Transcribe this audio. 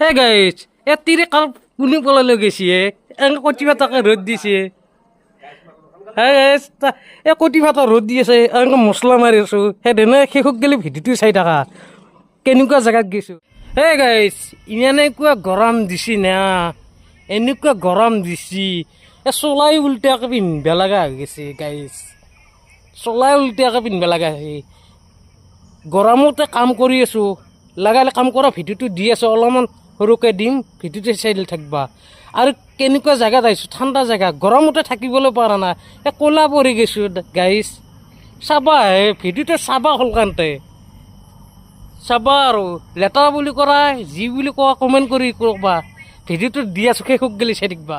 হে গাইছ এ তিৰি কাল কোনে পলাই গৈছে এনেকে কটিবা তাকে ৰ'দ দিছে হে এই কটিভাটা ৰ'দ দি আছে এনেকে মছলা মাৰি আছোঁ সেইদিনা শেষক গেলি ভিডিঅ'টো চাই থাকা কেনেকুৱা জেগাত গৈছোঁ হে গাইছ এনেকুৱা গৰম দিছি না এনেকুৱা গৰম দিছি এই চলাই উল্টাকৈ পিন্ধিব লগা হৈ গৈছে গাইছ চলাই উল্টাকৈ পিন্ধিব লগা হৈছে গৰমতে কাম কৰি আছোঁ লগালে কাম কৰা ভিডিঅ'টো দি আছোঁ অলপমান সৰুকৈ দিম ভিডিঅ'টো চাই থাকিবা আৰু কেনেকুৱা জেগাত আহিছোঁ ঠাণ্ডা জেগা গৰমতে থাকিবলৈ পৰা নাই এই ক'লা পৰি গৈছোঁ গাইছ চাবা হে ভিডিঅ'টো চাবা সোনকালতে চাবা আৰু লেতেৰা বুলি কৰা যি বুলি কোৱা কমেণ্ট কৰি ক'বা ভিডিঅ'টো দি আছোঁ শেষক গেলি চাই থাকিবা